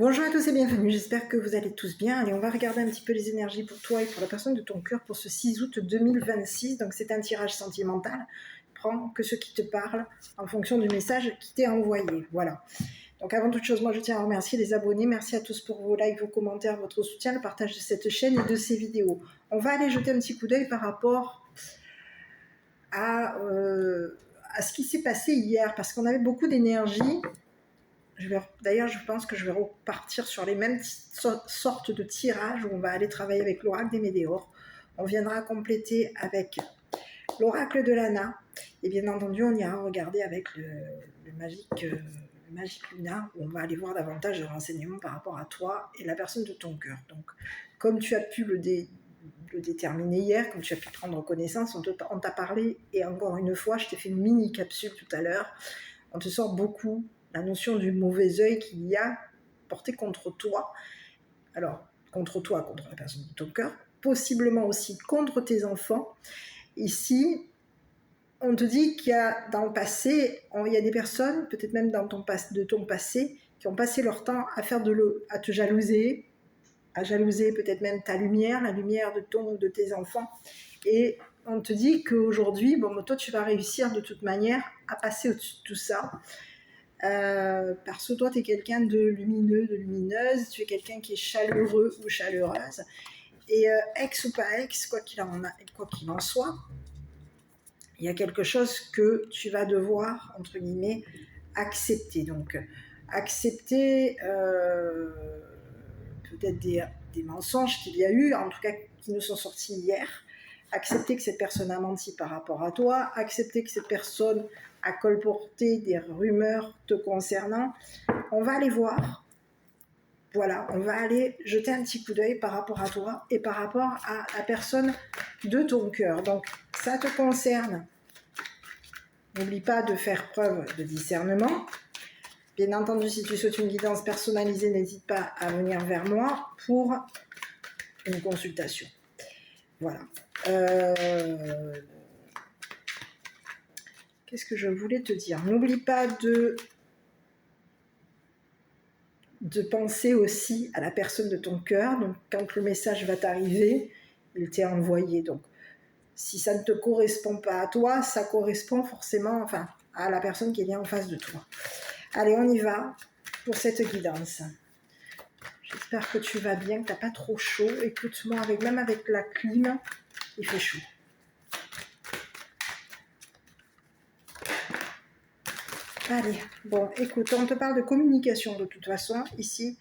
Bonjour à tous et bienvenue, j'espère que vous allez tous bien. Allez, on va regarder un petit peu les énergies pour toi et pour la personne de ton cœur pour ce 6 août 2026. Donc c'est un tirage sentimental. Prends que ce qui te parle en fonction du message qui t'est envoyé. Voilà. Donc avant toute chose, moi je tiens à remercier les abonnés. Merci à tous pour vos likes, vos commentaires, votre soutien, le partage de cette chaîne et de ces vidéos. On va aller jeter un petit coup d'œil par rapport à ce qui s'est passé hier, parce qu'on avait beaucoup d'énergie. D'ailleurs, je pense que je vais repartir sur les mêmes sortes de tirages où on va aller travailler avec l'oracle des Médéors. On viendra compléter avec l'oracle de Lana. Et bien entendu, on ira regarder avec le magique Luna, où on va aller voir davantage de renseignements par rapport à toi et la personne de ton cœur. Donc, comme tu as pu le déterminer hier, comme tu as pu prendre connaissance, on t'a parlé, et encore une fois, je t'ai fait une mini capsule tout à l'heure, on te sort beaucoup la notion du mauvais œil qu'il y a porté contre toi. Alors, contre toi, contre la personne de ton cœur, possiblement aussi contre tes enfants. Ici, on te dit qu'il y a dans le passé, il y a des personnes, peut-être même de ton passé, qui ont passé leur temps à te jalouser, à jalouser peut-être même ta lumière, la lumière de tes enfants. Et on te dit qu'aujourd'hui, toi, tu vas réussir de toute manière à passer au-dessus de tout ça. Parce que toi, tu es quelqu'un de lumineux, de lumineuse, tu es quelqu'un qui est chaleureux ou chaleureuse. Et ex ou pas ex, quoi qu'il en soit, il y a quelque chose que tu vas devoir, entre guillemets, accepter. Donc, accepter peut-être des mensonges qu'il y a eu, en tout cas qui nous sont sortis hier. Accepter que cette personne a menti par rapport à toi, accepter que cette personne a colporté des rumeurs te concernant. On va aller voir. Voilà, on va aller jeter un petit coup d'œil par rapport à toi et par rapport à la personne de ton cœur. Donc, ça te concerne. N'oublie pas de faire preuve de discernement. Bien entendu, si tu souhaites une guidance personnalisée, n'hésite pas à venir vers moi pour une consultation. Voilà. Qu'est-ce que je voulais te dire? N'oublie pas de penser aussi à la personne de ton cœur. Donc, quand le message va t'arriver, il t'est envoyé. Donc, si ça ne te correspond pas à toi, ça correspond forcément à la personne qui est bien en face de toi. Allez, on y va pour cette guidance. J'espère que tu vas bien, que tu n'as pas trop chaud. Écoute-moi, même avec la clim, il fait chaud. Allez, bon, écoute, on te parle de communication de toute façon, ici.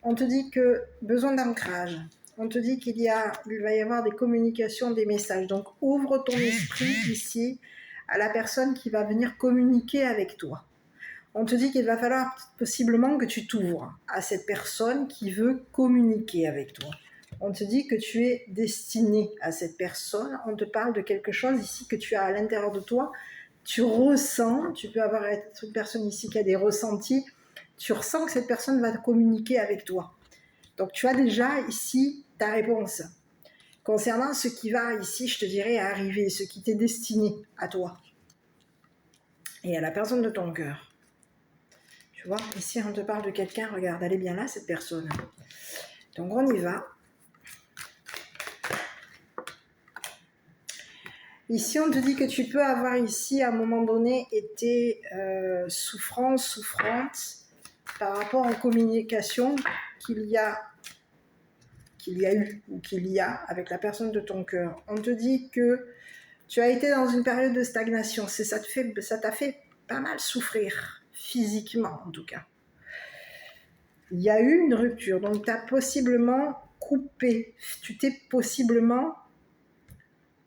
On te dit que besoin d'ancrage. On te dit qu'il va y avoir des communications, des messages. Donc, ouvre ton esprit ici à la personne qui va venir communiquer avec toi. On te dit qu'il va falloir possiblement que tu t'ouvres à cette personne qui veut communiquer avec toi. On te dit que tu es destiné à cette personne. On te parle de quelque chose ici que tu as à l'intérieur de toi. Tu ressens, tu peux avoir une personne ici qui a des ressentis. Tu ressens que cette personne va communiquer avec toi. Donc, tu as déjà ici ta réponse. Concernant ce qui va ici, je te dirais, arriver, ce qui t'est destiné à toi et à la personne de ton cœur. Tu vois, ici, on te parle de quelqu'un, regarde, elle est bien là, cette personne. Donc, on y va. Ici, on te dit que tu peux avoir ici, à un moment donné, été souffrante, par rapport aux communications qu'il y a eu ou qu'il y a avec la personne de ton cœur. On te dit que tu as été dans une période de stagnation. Ça t'a fait pas mal souffrir, physiquement en tout cas. Il y a eu une rupture, donc tu as possiblement coupé, tu t'es possiblement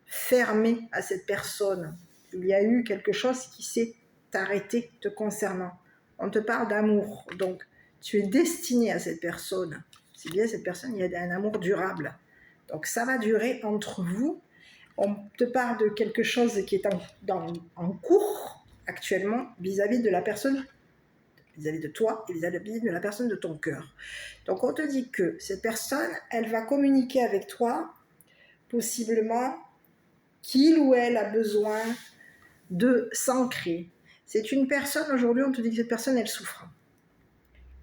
fermé à cette personne. Il y a eu quelque chose qui s'est arrêté te concernant. On te parle d'amour, donc tu es destiné à cette personne. C'est bien cette personne, il y a un amour durable. Donc ça va durer entre vous. On te parle de quelque chose qui est en cours actuellement vis-à-vis de la personne, vis-à-vis de toi et vis-à-vis de la personne de ton cœur. Donc on te dit que cette personne, elle va communiquer avec toi, possiblement qu'il ou elle a besoin de s'ancrer. C'est une personne, aujourd'hui on te dit que cette personne, elle souffre.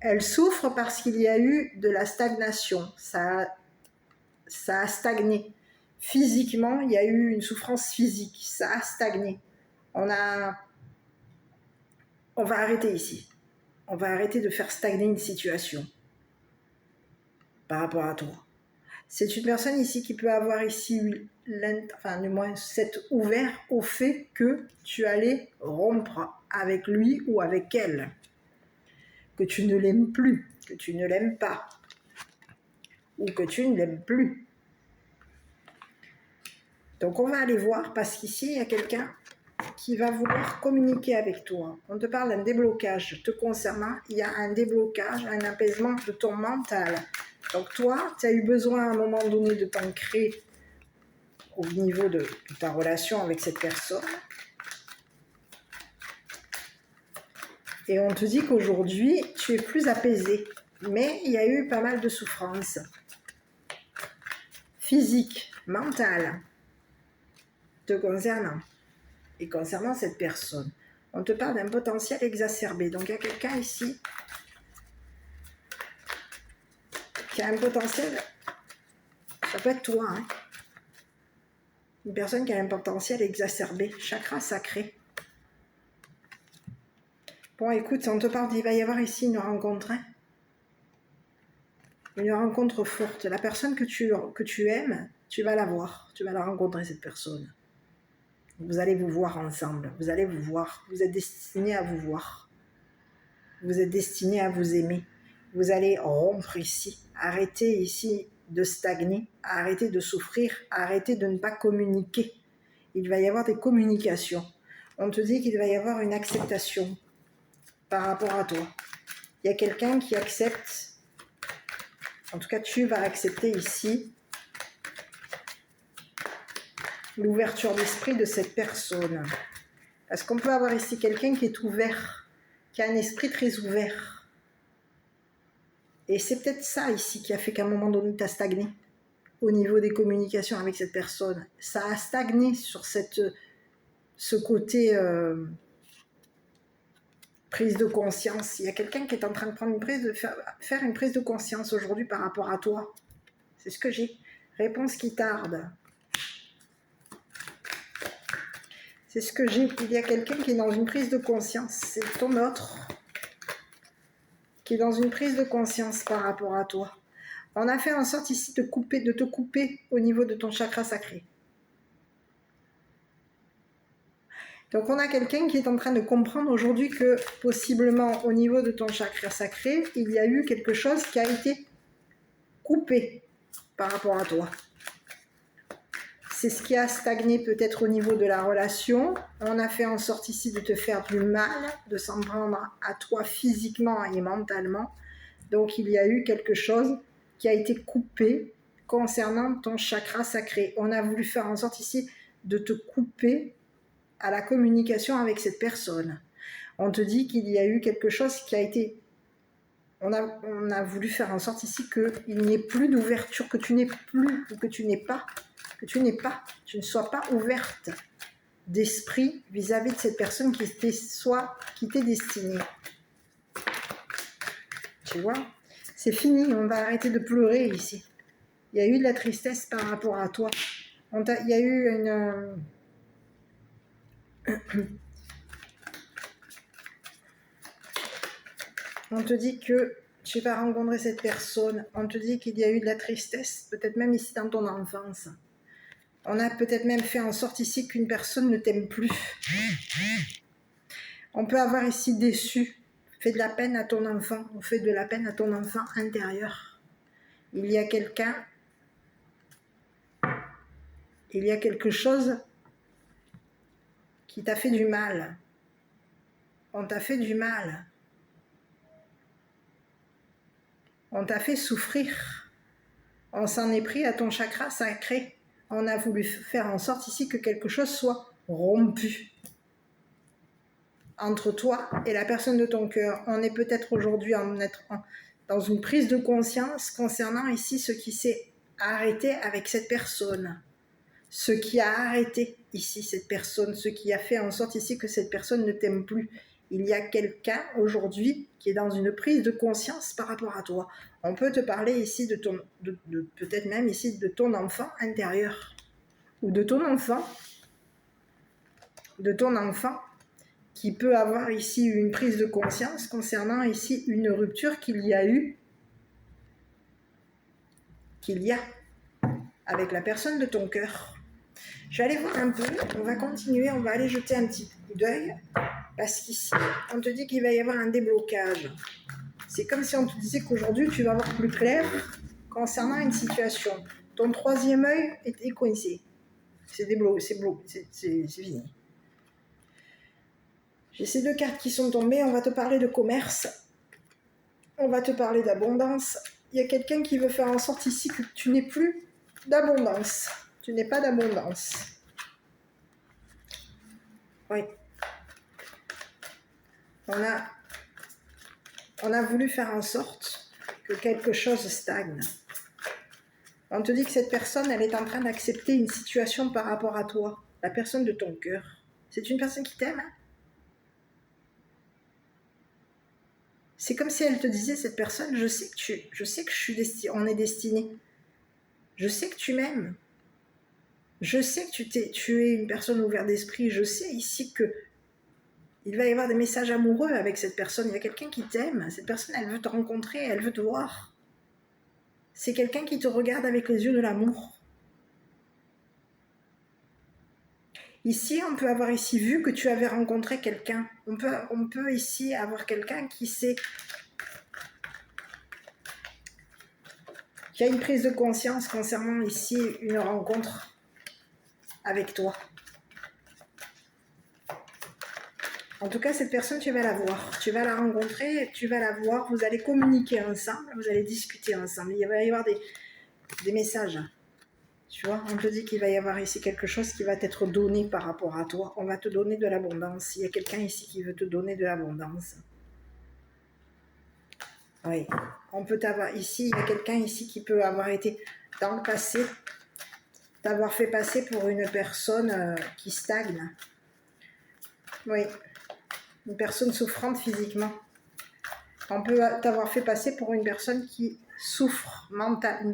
Elle souffre parce qu'il y a eu de la stagnation. Ça a stagné. Physiquement, il y a eu une souffrance physique. Ça a stagné. On va arrêter ici. On va arrêter de faire stagner une situation par rapport à toi. C'est une personne ici qui peut avoir ici, enfin du moins s'être ouvert au fait que tu allais rompre avec lui ou avec elle, que tu ne l'aimes plus, que tu ne l'aimes pas, ou que tu ne l'aimes plus. Donc on va aller voir, parce qu'ici il y a quelqu'un qui va vouloir communiquer avec toi. On te parle d'un déblocage te concernant, il y a un déblocage, un apaisement de ton mental. Donc toi, tu as eu besoin à un moment donné de t'ancrer au niveau de ta relation avec cette personne. Et on te dit qu'aujourd'hui, tu es plus apaisé. Mais il y a eu pas mal de souffrances. Physiques, mentales, te concernant. Et concernant cette personne. On te parle d'un potentiel exacerbé. Donc il y a quelqu'un ici qui a un potentiel, ça peut être toi, hein. Une personne qui a un potentiel exacerbé, chakra sacré. Bon, écoute, on te parle qu'il va y avoir ici une rencontre, hein. Une rencontre forte. La personne que tu aimes, tu vas la voir, tu vas la rencontrer, cette personne. Vous allez vous voir ensemble, vous allez vous voir, vous êtes destinés à vous voir. Vous êtes destinés à vous aimer. Vous allez rompre ici, arrêter ici de stagner, arrêter de souffrir, arrêter de ne pas communiquer. Il va y avoir des communications. On te dit qu'il va y avoir une acceptation par rapport à toi. Il y a quelqu'un qui accepte, en tout cas tu vas accepter ici, l'ouverture d'esprit de cette personne. Parce qu'on peut avoir ici quelqu'un qui est ouvert, qui a un esprit très ouvert. Et c'est peut-être ça ici qui a fait qu'à un moment donné, tu as stagné au niveau des communications avec cette personne. Ça a stagné sur ce côté prise de conscience. Il y a quelqu'un qui est en train de faire une prise de conscience aujourd'hui par rapport à toi. C'est ce que j'ai. Réponse qui tarde. C'est ce que j'ai. Il y a quelqu'un qui est dans une prise de conscience. C'est ton autre qui est dans une prise de conscience par rapport à toi. On a fait en sorte ici de te couper au niveau de ton chakra sacré. Donc on a quelqu'un qui est en train de comprendre aujourd'hui que possiblement au niveau de ton chakra sacré, il y a eu quelque chose qui a été coupé par rapport à toi. C'est ce qui a stagné peut-être au niveau de la relation. On a fait en sorte ici de te faire du mal, de s'en prendre à toi physiquement et mentalement. Donc il y a eu quelque chose qui a été coupé concernant ton chakra sacré. On a voulu faire en sorte ici de te couper à la communication avec cette personne. On te dit qu'il y a eu quelque chose qui a été... On a voulu faire en sorte ici qu'il n'y ait plus d'ouverture, que tu n'aies plus, ou que tu ne sois pas ouverte d'esprit vis-à-vis de cette personne qui t'est destinée. Tu vois, c'est fini, on va arrêter de pleurer ici. Il y a eu de la tristesse par rapport à toi. Il y a eu une... On te dit que tu vas rencontrer cette personne. On te dit qu'il y a eu de la tristesse, peut-être même ici dans ton enfance. On a peut-être même fait en sorte ici qu'une personne ne t'aime plus. On peut avoir ici déçu, fait de la peine à ton enfant, on fait de la peine à ton enfant intérieur. Il y a quelqu'un, il y a quelque chose qui t'a fait du mal. On t'a fait du mal. On t'a fait souffrir. On s'en est pris à ton chakra sacré. On a voulu faire en sorte ici que quelque chose soit rompu entre toi et la personne de ton cœur. On est peut-être aujourd'hui dans une prise de conscience concernant ici ce qui s'est arrêté avec cette personne. Ce qui a arrêté ici cette personne, ce qui a fait en sorte ici que cette personne ne t'aime plus. il y a quelqu'un aujourd'hui qui est dans une prise de conscience par rapport à toi. On peut te parler ici de peut-être même ici de ton enfant intérieur, ou de ton enfant qui peut avoir ici une prise de conscience concernant ici une rupture qu'il y a avec la personne de ton cœur. Je vais aller voir un peu, on va continuer, on va aller jeter un petit coup d'œil, parce qu'ici, on te dit qu'il va y avoir un déblocage. C'est comme si on te disait qu'aujourd'hui, tu vas voir plus clair concernant une situation. Ton troisième œil est coincé. C'est fini. J'ai ces deux cartes qui sont tombées, on va te parler de commerce, on va te parler d'abondance. Il y a quelqu'un qui veut faire en sorte ici que tu n'aies plus d'abondance. Tu n'es pas d'abondance. Oui. On a voulu faire en sorte que quelque chose stagne. On te dit que cette personne, elle est en train d'accepter une situation par rapport à toi, la personne de ton cœur. C'est une personne qui t'aime, hein? C'est comme si elle te disait, cette personne, je sais que on est destiné. Je sais que tu m'aimes. Je sais que tu es une personne ouverte d'esprit. Je sais ici que il va y avoir des messages amoureux avec cette personne. Il y a quelqu'un qui t'aime. Cette personne, elle veut te rencontrer, elle veut te voir. C'est quelqu'un qui te regarde avec les yeux de l'amour. Ici, on peut avoir ici vu que tu avais rencontré quelqu'un. On peut ici avoir quelqu'un qui a une prise de conscience concernant ici une rencontre avec toi. En tout cas, cette personne, tu vas la voir. Tu vas la rencontrer, tu vas la voir, vous allez communiquer ensemble, vous allez discuter ensemble. Il va y avoir des messages. Tu vois, on te dit qu'il va y avoir ici quelque chose qui va être donné par rapport à toi. On va te donner de l'abondance. Il y a quelqu'un ici qui veut te donner de l'abondance. Oui, on peut t'avoir ici, il y a quelqu'un ici qui peut avoir été dans le passé, t'avoir fait passer pour une personne qui stagne. Oui, une personne souffrante physiquement. On peut t'avoir fait passer pour une personne qui souffre mentalement,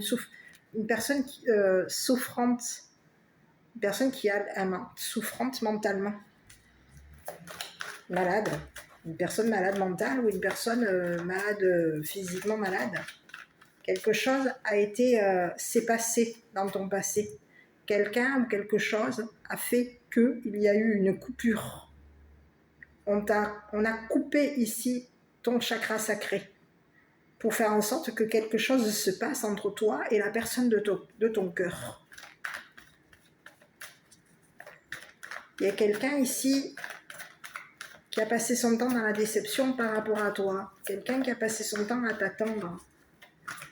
une personne souffrante, une personne qui a souffrante mentalement, malade, une personne malade mentale ou une personne malade physiquement malade. Quelque chose s'est passé dans ton passé. Quelqu'un ou quelque chose a fait qu'il y a eu une coupure. On a coupé ici ton chakra sacré pour faire en sorte que quelque chose se passe entre toi et la personne de ton cœur. Il y a quelqu'un ici qui a passé son temps dans la déception par rapport à toi. Quelqu'un qui a passé son temps à t'attendre.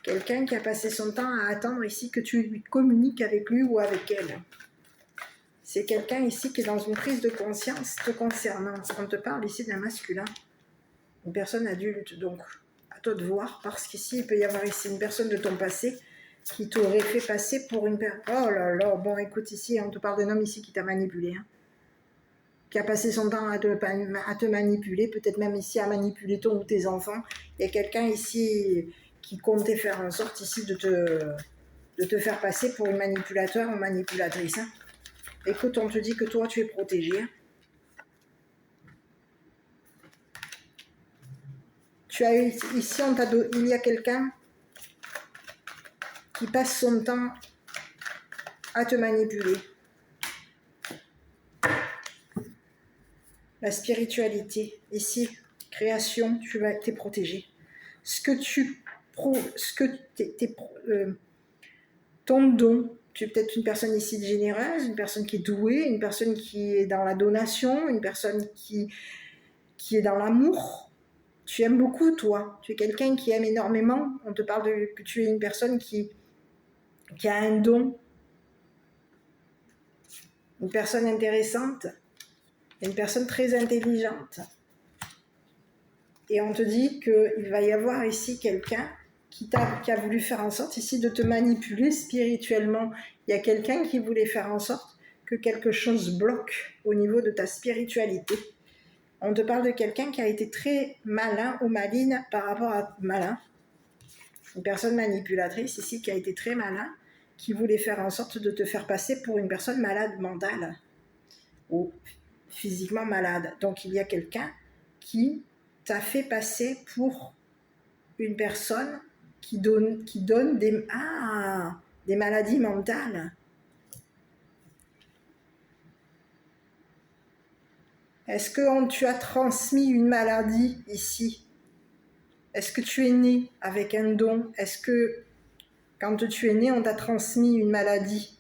Quelqu'un qui a passé son temps à attendre ici que tu lui communiques avec lui ou avec elle. C'est quelqu'un ici qui est dans une prise de conscience te concernant. On te parle ici d'un masculin, une personne adulte, donc à toi de voir, parce qu'ici il peut y avoir ici une personne de ton passé qui t'aurait fait passer pour une personne. Oh là là, bon écoute, ici on te parle d'un homme ici qui t'a manipulé, hein, qui a passé son temps à te manipuler, peut-être même ici à manipuler ton ou tes enfants. Il y a quelqu'un ici qui comptait faire en sorte ici de te faire passer pour une manipulateur ou manipulatrice. Hein. Écoute, on te dit que toi, tu es protégé. Hein. Tu as eu, ici, il y a quelqu'un qui passe son temps à te manipuler. La spiritualité, ici, création, tu es protégé. Ton don, tu es peut-être une personne ici généreuse, une personne qui est douée, une personne qui est dans la donation, une personne qui est dans l'amour. Tu aimes beaucoup, toi. Tu es quelqu'un qui aime énormément. On te parle que tu es une personne qui a un don. Une personne intéressante. Une personne très intelligente. Et on te dit qu'il va y avoir ici quelqu'un qui a voulu faire en sorte ici de te manipuler spirituellement. Il y a quelqu'un qui voulait faire en sorte que quelque chose bloque au niveau de ta spiritualité. On te parle de quelqu'un qui a été très malin ou maline par rapport à malin. Une personne manipulatrice ici qui a été très malin, qui voulait faire en sorte de te faire passer pour une personne malade mentale ou physiquement malade. Donc il y a quelqu'un qui t'a fait passer pour une personne qui donne des maladies mentales. Est-ce que tu as transmis une maladie ici? Est-ce que tu es né avec un don? Est-ce que quand tu es né, on t'a transmis une maladie?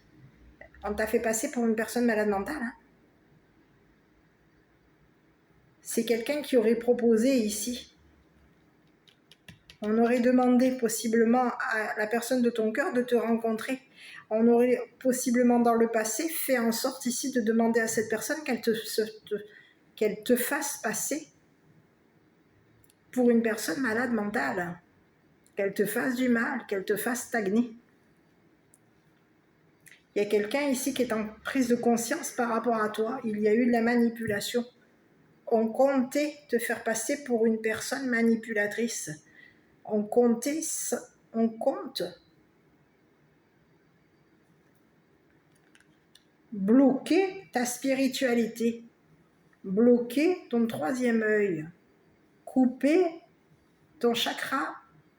On t'a fait passer pour une personne malade mentale, hein? C'est quelqu'un qui aurait proposé ici. On aurait demandé possiblement à la personne de ton cœur de te rencontrer. On aurait possiblement dans le passé fait en sorte ici de demander à cette personne qu'elle te fasse passer pour une personne malade mentale, qu'elle te fasse du mal, qu'elle te fasse stagner. Il y a quelqu'un ici qui est en prise de conscience par rapport à toi. Il y a eu de la manipulation. On comptait te faire passer pour une personne manipulatrice. On compte bloquer ta spiritualité, bloquer ton troisième œil, couper ton chakra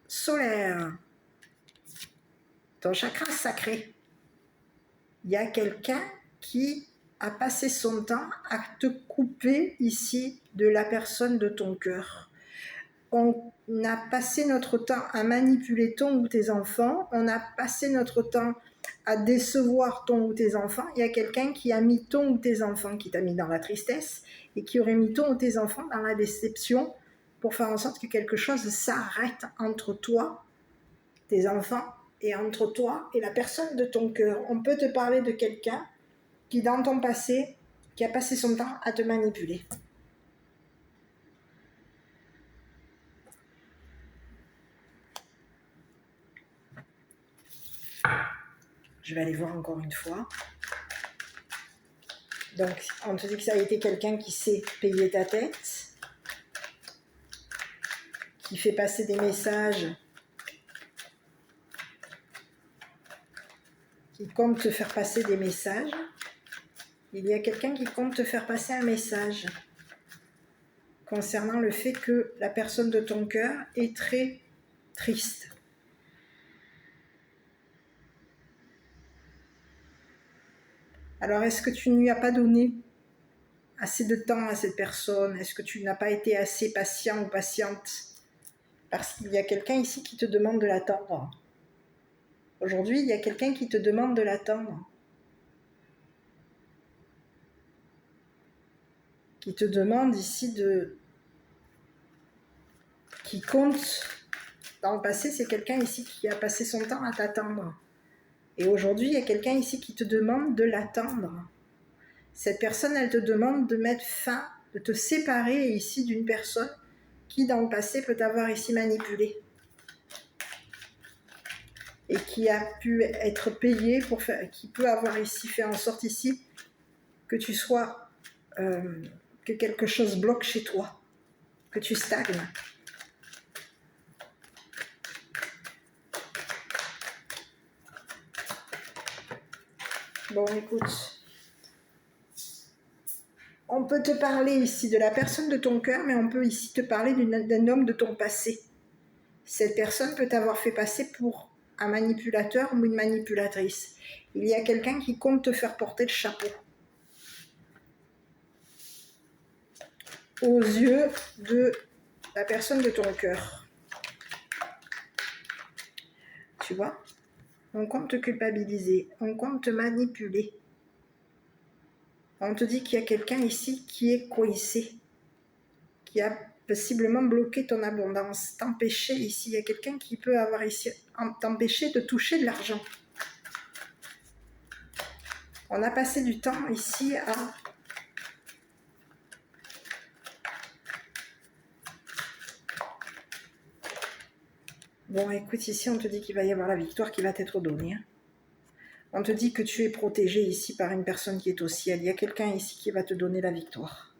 solaire, ton chakra sacré. Il y a quelqu'un qui a passé son temps à te couper ici de la personne de ton cœur. On a passé notre temps à manipuler ton ou tes enfants, on a passé notre temps à décevoir ton ou tes enfants. Il y a quelqu'un qui a mis ton ou tes enfants, qui t'a mis dans la tristesse, et qui aurait mis ton ou tes enfants dans la déception pour faire en sorte que quelque chose s'arrête entre toi, tes enfants, et entre toi et la personne de ton cœur. On peut te parler de quelqu'un qui, dans ton passé, qui a passé son temps à te manipuler. Je vais aller voir encore une fois. Donc, on te dit que ça a été quelqu'un qui sait payer ta tête, qui fait passer des messages, qui compte te faire passer des messages. Il y a quelqu'un qui compte te faire passer un message concernant le fait que la personne de ton cœur est très triste. Alors, est-ce que tu ne lui as pas donné assez de temps à cette personne? Est-ce que tu n'as pas été assez patient ou patiente? Parce qu'il y a quelqu'un ici qui te demande de l'attendre. Aujourd'hui, il y a quelqu'un qui te demande de l'attendre. Qui te demande ici qui compte. Dans le passé, c'est quelqu'un ici qui a passé son temps à t'attendre. Et aujourd'hui, il y a quelqu'un ici qui te demande de l'attendre. Cette personne, elle te demande de mettre fin, de te séparer ici d'une personne qui, dans le passé, peut t'avoir ici manipulé. Et qui a pu être payé qui peut avoir ici fait en sorte ici que tu sois, que quelque chose bloque chez toi, que tu stagnes. Bon, écoute, on peut te parler ici de la personne de ton cœur, mais on peut ici te parler d'un homme de ton passé. Cette personne peut t'avoir fait passer pour un manipulateur ou une manipulatrice. Il y a quelqu'un qui compte te faire porter le chapeau. Aux yeux de la personne de ton cœur. Tu vois? On compte te culpabiliser, on compte te manipuler. On te dit qu'il y a quelqu'un ici qui est coincé, qui a possiblement bloqué ton abondance, t'empêcher ici. Il y a quelqu'un qui peut avoir ici, t'empêcher de toucher de l'argent. On a passé du temps ici à Bon, écoute, ici, on te dit qu'il va y avoir la victoire qui va t'être donnée. On te dit que tu es protégé ici par une personne qui est au ciel. Il y a quelqu'un ici qui va te donner la victoire.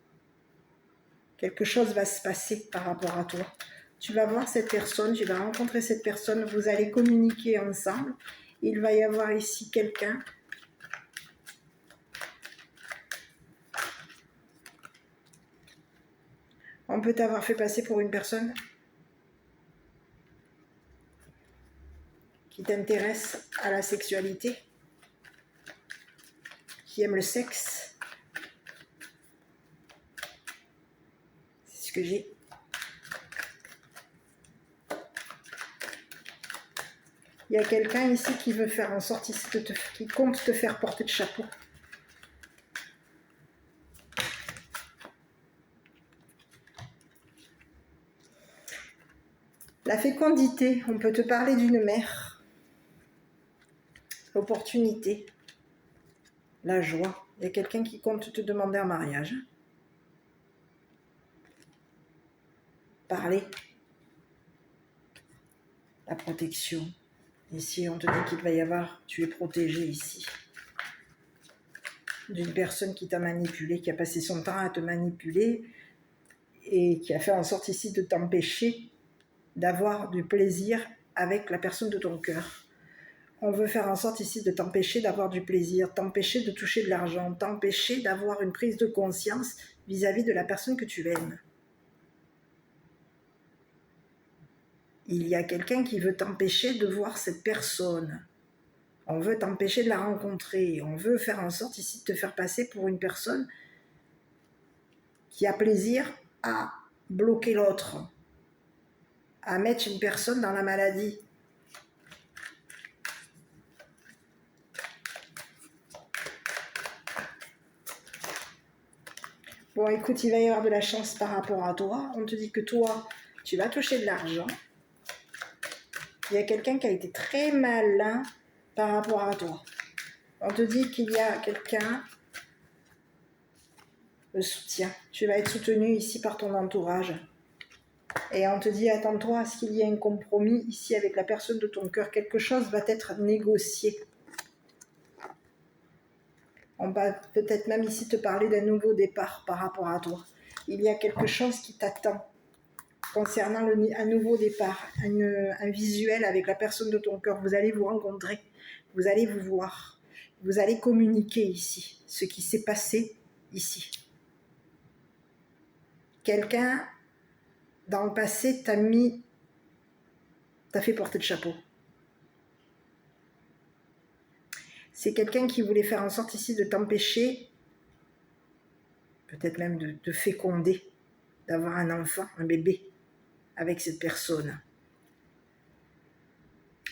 Quelque chose va se passer par rapport à toi. Tu vas voir cette personne, tu vas rencontrer cette personne, vous allez communiquer ensemble. Il va y avoir ici quelqu'un on peut t'avoir fait passer pour une personne qui t'intéresse à la sexualité, qui aime le sexe. C'est ce que j'ai. Il y a quelqu'un ici qui veut faire en sorte ici qui compte te faire porter de chapeau. La fécondité, on peut te parler d'une mère. L'opportunité, la joie. Il y a quelqu'un qui compte te demander un mariage. Parler. La protection. Ici, on te dit qu'il va y avoir, tu es protégé ici. D'une personne qui t'a manipulé, qui a passé son temps à te manipuler et qui a fait en sorte ici de t'empêcher d'avoir du plaisir avec la personne de ton cœur. On veut faire en sorte ici de t'empêcher d'avoir du plaisir, t'empêcher de toucher de l'argent, t'empêcher d'avoir une prise de conscience vis-à-vis de la personne que tu aimes. Il y a quelqu'un qui veut t'empêcher de voir cette personne. On veut t'empêcher de la rencontrer. On veut faire en sorte ici de te faire passer pour une personne qui a plaisir à bloquer l'autre, à mettre une personne dans la maladie. Bon, écoute, il va y avoir de la chance par rapport à toi. On te dit que toi, tu vas toucher de l'argent. Il y a quelqu'un qui a été très malin par rapport à toi. On te dit qu'il y a quelqu'un, le soutien. Tu vas être soutenu ici par ton entourage. Et on te dit, attends-toi à ce qu'il y ait un compromis ici avec la personne de ton cœur. Quelque chose va être négocié. On va peut-être même ici te parler d'un nouveau départ par rapport à toi. Il y a quelque chose qui t'attend concernant un nouveau départ, un visuel avec la personne de ton cœur. Vous allez vous rencontrer, vous allez vous voir, vous allez communiquer ici, ce qui s'est passé ici. Quelqu'un, dans le passé, t'a fait porter le chapeau. C'est quelqu'un qui voulait faire en sorte ici de t'empêcher, peut-être même de féconder, d'avoir un enfant, un bébé, avec cette personne.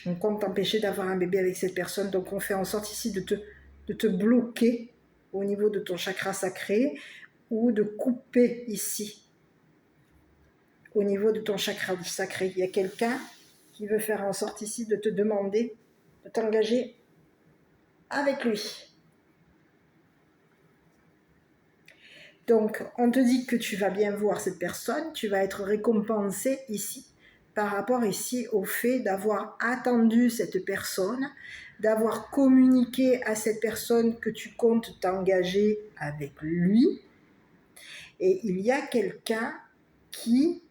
On compte t'empêcher d'avoir un bébé avec cette personne, donc on fait en sorte ici de te bloquer au niveau de ton chakra sacré ou de couper ici au niveau de ton chakra sacré. Il y a quelqu'un qui veut faire en sorte ici de te demander de t'engager avec lui. Donc, on te dit que tu vas bien voir cette personne, tu vas être récompensé ici, par rapport ici au fait d'avoir attendu cette personne, d'avoir communiqué à cette personne que tu comptes t'engager avec lui. Et il y a quelqu'un qui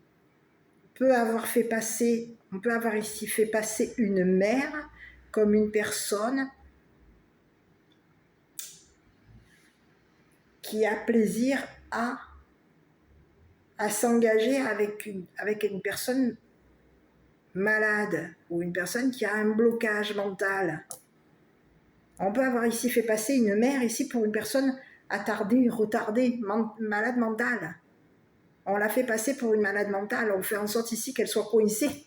peut avoir fait passer, on peut avoir ici fait passer une mère comme une personne qui a plaisir à s'engager avec une personne malade ou une personne qui a un blocage mental. On peut avoir ici fait passer une mère ici pour une personne attardée, retardée, malade mentale. On l'a fait passer pour une malade mentale, on fait en sorte ici qu'elle soit coincée.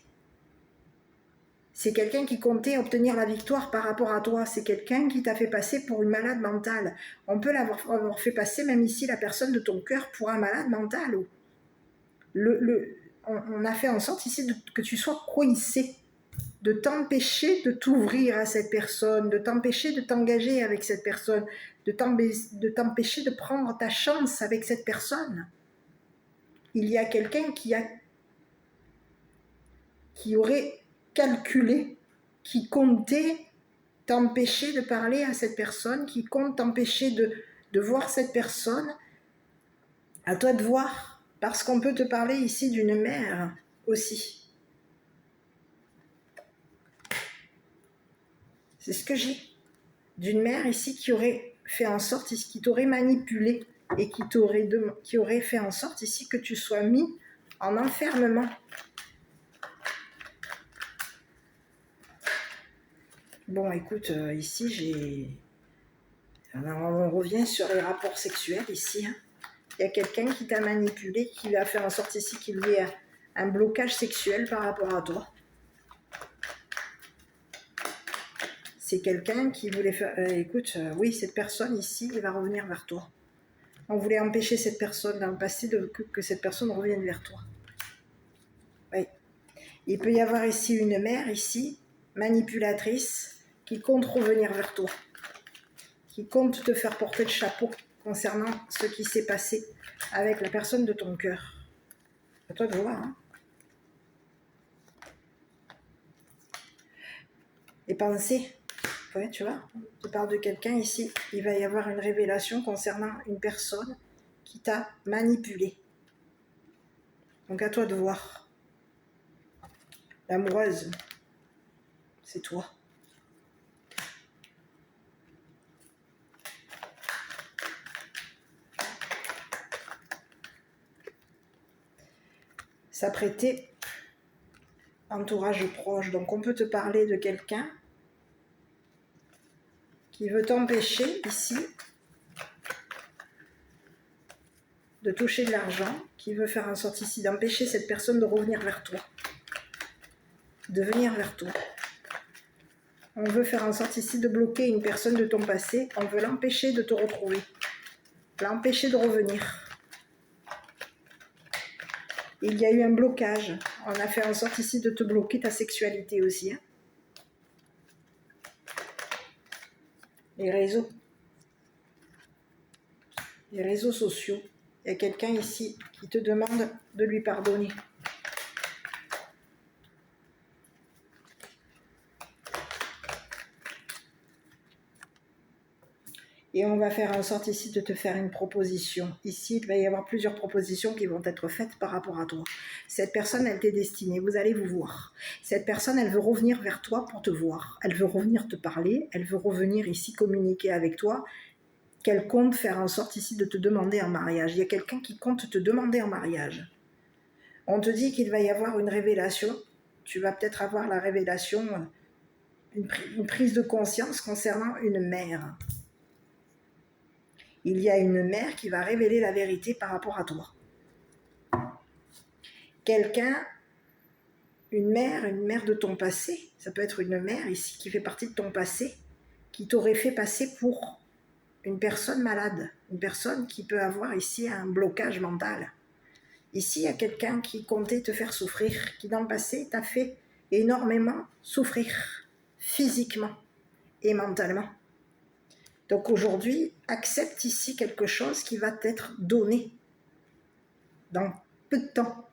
C'est quelqu'un qui comptait obtenir la victoire par rapport à toi. C'est quelqu'un qui t'a fait passer pour une malade mentale. On peut l'avoir fait passer même ici la personne de ton cœur pour un malade mental. On a fait en sorte ici que tu sois coincé, de t'empêcher de t'ouvrir à cette personne, de t'empêcher de t'engager avec cette personne, de t'empêcher de prendre ta chance avec cette personne. Il y a quelqu'un qui aurait calculé, qui comptait t'empêcher de parler à cette personne, qui compte t'empêcher de voir cette personne. À toi de voir Parce qu'on peut te parler ici d'une mère aussi. C'est ce que j'ai. D'une mère ici qui aurait fait en sorte, qui t'aurait manipulé et qui aurait fait en sorte ici que tu sois mis en enfermement. Bon, écoute, ici, on revient sur les rapports sexuels ici. Hein. Il y a quelqu'un qui t'a manipulé, qui a fait en sorte ici qu'il y ait un blocage sexuel par rapport à toi. C'est quelqu'un qui voulait faire... écoute, oui, cette personne ici, elle va revenir vers toi. On voulait empêcher cette personne dans le passé que cette personne revienne vers toi. Oui. Il peut y avoir ici une mère, ici, manipulatrice, qui compte revenir vers toi, qui compte te faire porter le chapeau concernant ce qui s'est passé avec la personne de ton cœur. À toi de voir. Hein. Les pensées, ouais, tu vois, je parle de quelqu'un ici, il va y avoir une révélation concernant une personne qui t'a manipulé. Donc à toi de voir. L'amoureuse, c'est toi. S'apprêter, entourage proche. Donc on peut te parler de quelqu'un qui veut t'empêcher ici de toucher de l'argent, qui veut faire en sorte ici d'empêcher cette personne de revenir vers toi, de venir vers toi. On veut faire en sorte ici de bloquer une personne de ton passé, on veut l'empêcher de te retrouver, l'empêcher de revenir. Il y a eu un blocage, on a fait en sorte ici de te bloquer ta sexualité aussi. Hein. Les réseaux sociaux. Il y a quelqu'un ici qui te demande de lui pardonner. Et on va faire en sorte ici de te faire une proposition. Ici, il va y avoir plusieurs propositions qui vont être faites par rapport à toi. Cette personne, elle t'est destinée, vous allez vous voir. Cette personne, elle veut revenir vers toi pour te voir. Elle veut revenir te parler, elle veut revenir ici communiquer avec toi. Qu'elle compte faire en sorte ici de te demander en mariage. Il y a quelqu'un qui compte te demander en mariage. On te dit qu'il va y avoir une révélation. Tu vas peut-être avoir la révélation, une prise de conscience concernant une mère. Il y a une mère qui va révéler la vérité par rapport à toi. Quelqu'un, une mère de ton passé, ça peut être une mère ici qui fait partie de ton passé, qui t'aurait fait passer pour une personne malade, une personne qui peut avoir ici un blocage mental. Ici, il y a quelqu'un qui comptait te faire souffrir, qui dans le passé t'a fait énormément souffrir, physiquement et mentalement. Donc aujourd'hui, accepte ici quelque chose qui va t'être donné dans peu de temps.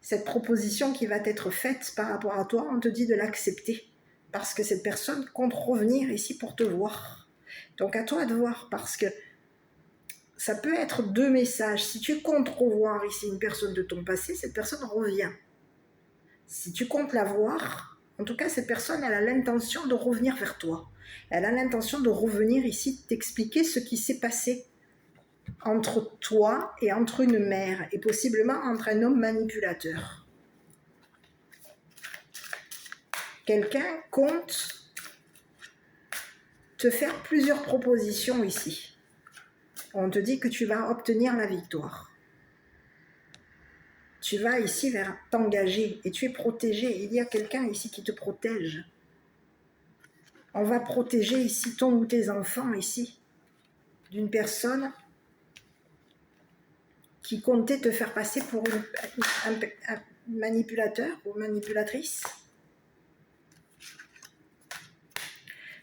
Cette proposition qui va t'être faite par rapport à toi, on te dit de l'accepter parce que cette personne compte revenir ici pour te voir. Donc à toi de voir parce que ça peut être deux messages. Si tu comptes revoir ici une personne de ton passé, cette personne revient. Si tu comptes la voir, en tout cas cette personne elle a l'intention de revenir vers toi. Elle a l'intention de revenir ici t'expliquer ce qui s'est passé entre toi et entre une mère et possiblement entre un homme manipulateur. Quelqu'un compte te faire plusieurs propositions ici. On te dit que tu vas obtenir la victoire. Tu vas ici vers t'engager et tu es protégé. Il y a quelqu'un ici qui te protège. On va protéger ici ton ou tes enfants ici d'une personne qui comptait te faire passer pour un manipulateur ou manipulatrice.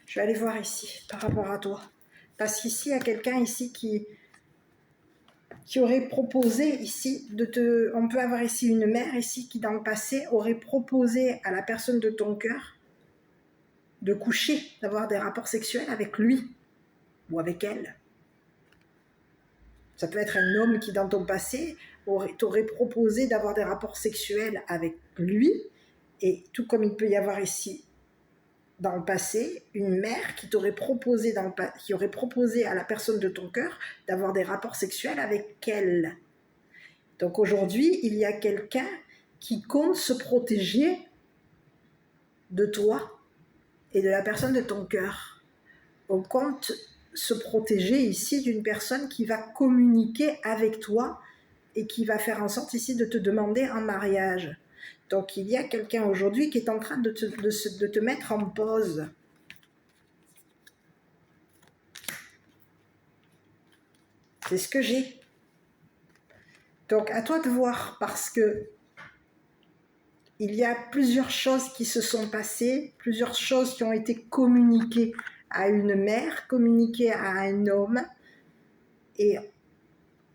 Je vais aller voir ici par rapport à toi. Parce qu'ici, il y a quelqu'un ici qui aurait proposé ici on peut avoir ici une mère ici qui dans le passé aurait proposé à la personne de ton cœur de coucher, d'avoir des rapports sexuels avec lui ou avec elle. Ça peut être un homme qui dans ton passé t'aurait proposé d'avoir des rapports sexuels avec lui, et tout comme il peut y avoir ici dans le passé, une mère qui t'aurait proposé qui aurait proposé à la personne de ton cœur d'avoir des rapports sexuels avec elle. Donc aujourd'hui, il y a quelqu'un qui compte se protéger de toi et de la personne de ton cœur. On compte se protéger ici d'une personne qui va communiquer avec toi et qui va faire en sorte ici de te demander en mariage. Donc il y a quelqu'un aujourd'hui qui est en train de te mettre en pause. C'est ce que j'ai. Donc à toi de voir, parce que il y a plusieurs choses qui se sont passées, plusieurs choses qui ont été communiquées à une mère, communiquées à un homme, et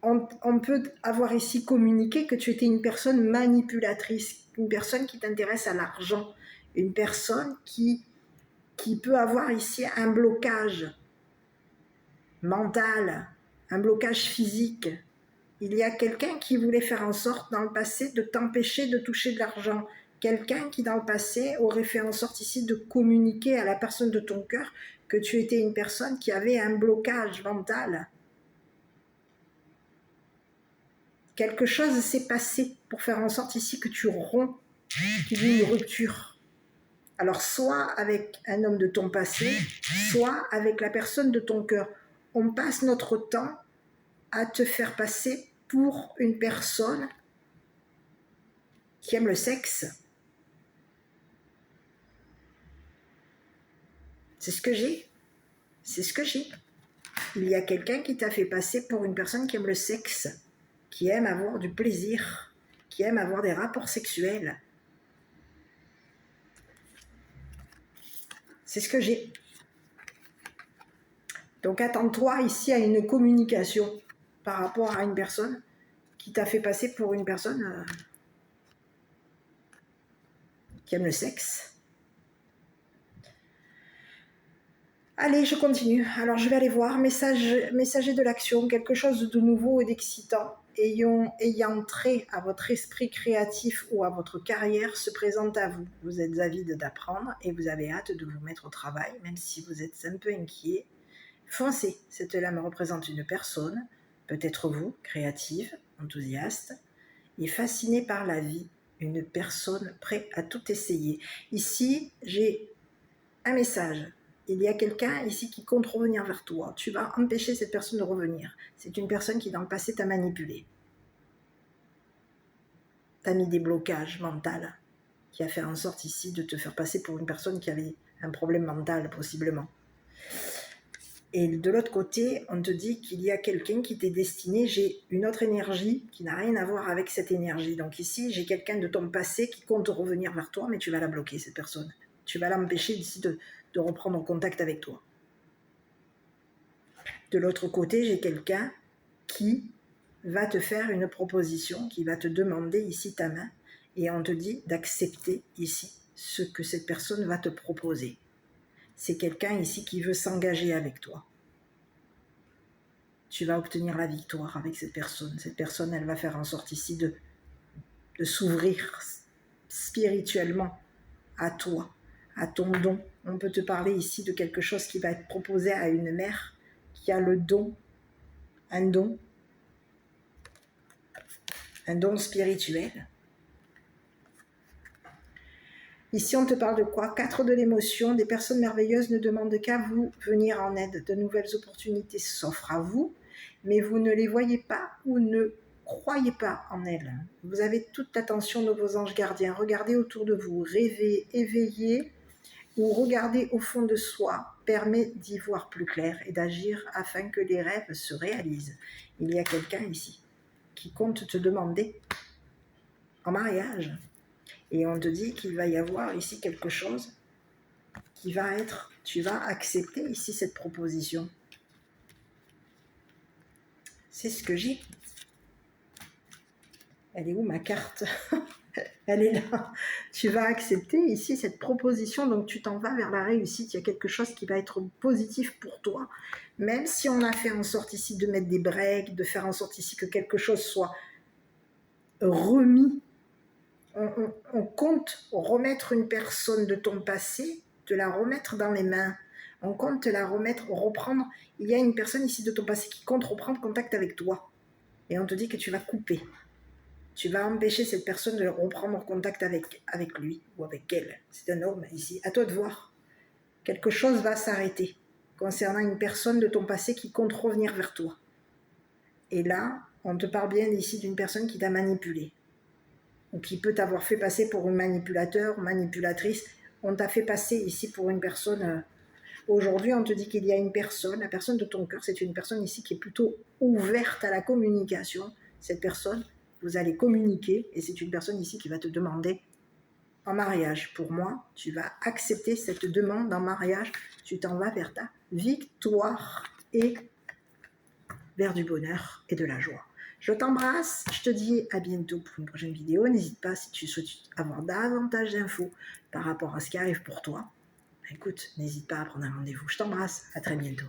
on peut avoir ici communiqué que tu étais une personne manipulatrice, une personne qui t'intéresse à l'argent, une personne qui peut avoir ici un blocage mental, un blocage physique. Il y a quelqu'un qui voulait faire en sorte dans le passé de t'empêcher de toucher de l'argent. Quelqu'un qui dans le passé aurait fait en sorte ici de communiquer à la personne de ton cœur que tu étais une personne qui avait un blocage mental. Quelque chose s'est passé pour faire en sorte ici que tu romps, qu'il y ait une rupture. Alors soit avec un homme de ton passé, soit avec la personne de ton cœur. On passe notre temps à te faire passer pour une personne qui aime le sexe. C'est ce que j'ai. C'est ce que j'ai. Il y a quelqu'un qui t'a fait passer pour une personne qui aime le sexe, qui aime avoir du plaisir, qui aime avoir des rapports sexuels. C'est ce que j'ai. Donc attends-toi ici à une communication par rapport à une personne qui t'a fait passer pour une personne qui aime le sexe. Allez, je continue. Alors je vais aller voir. Messager de l'action, quelque chose de nouveau et d'excitant ayant trait à votre esprit créatif ou à votre carrière se présente à vous. Vous êtes avide d'apprendre et vous avez hâte de vous mettre au travail, même si vous êtes un peu inquiet. Foncez, cette lame représente une personne, peut-être vous, créative, enthousiaste, et fascinée par la vie, une personne prête à tout essayer. Ici, j'ai un message. Il y a quelqu'un ici qui compte revenir vers toi. Tu vas empêcher cette personne de revenir. C'est une personne qui dans le passé t'a manipulé. T'a mis des blocages mentaux, qui a fait en sorte ici de te faire passer pour une personne qui avait un problème mental possiblement. Et de l'autre côté, on te dit qu'il y a quelqu'un qui t'est destiné, j'ai une autre énergie qui n'a rien à voir avec cette énergie. Donc ici, j'ai quelqu'un de ton passé qui compte revenir vers toi, mais tu vas la bloquer, cette personne. Tu vas l'empêcher d'ici de reprendre contact avec toi. De l'autre côté, j'ai quelqu'un qui va te faire une proposition, qui va te demander ici ta main, et on te dit d'accepter ici ce que cette personne va te proposer. C'est quelqu'un ici qui veut s'engager avec toi. Tu vas obtenir la victoire avec cette personne. Cette personne, elle va faire en sorte ici de s'ouvrir spirituellement à toi, à ton don. On peut te parler ici de quelque chose qui va être proposé à une mère qui a le don, un don spirituel. Ici, on te parle de quoi? 4 de l'émotion. Des personnes merveilleuses ne demandent qu'à vous venir en aide. De nouvelles opportunités s'offrent à vous, mais vous ne les voyez pas ou ne croyez pas en elles. Vous avez toute l'attention de vos anges gardiens. Regardez autour de vous, rêvez, éveillez ou regardez au fond de soi permet d'y voir plus clair et d'agir afin que les rêves se réalisent. Il y a quelqu'un ici qui compte te demander en mariage. Et on te dit qu'il va y avoir ici quelque chose qui va être, tu vas accepter ici cette proposition. C'est ce que j'ai. Elle est où ma carte? Elle est là. Tu vas accepter ici cette proposition, donc tu t'en vas vers la réussite. Il y a quelque chose qui va être positif pour toi. Même si on a fait en sorte ici de mettre des breaks, de faire en sorte ici que quelque chose soit remis. On compte remettre une personne de ton passé, te la remettre dans les mains. On compte te la remettre, reprendre. Il y a une personne ici de ton passé qui compte reprendre contact avec toi. Et on te dit que tu vas couper. Tu vas empêcher cette personne de reprendre contact avec lui ou avec elle. C'est un homme ici. À toi de voir. Quelque chose va s'arrêter concernant une personne de ton passé qui compte revenir vers toi. Et là, on te parle bien ici d'une personne qui t'a manipulé ou qui peut t'avoir fait passer pour un manipulateur, manipulatrice. On t'a fait passer ici pour une personne. Aujourd'hui, on te dit qu'il y a une personne, la personne de ton cœur, c'est une personne ici qui est plutôt ouverte à la communication. Cette personne, vous allez communiquer et c'est une personne ici qui va te demander en mariage. Pour moi, tu vas accepter cette demande en mariage. Tu t'en vas vers ta victoire et vers du bonheur et de la joie. Je t'embrasse, je te dis à bientôt pour une prochaine vidéo. N'hésite pas si tu souhaites avoir davantage d'infos par rapport à ce qui arrive pour toi. Écoute, n'hésite pas à prendre un rendez-vous. Je t'embrasse, à très bientôt.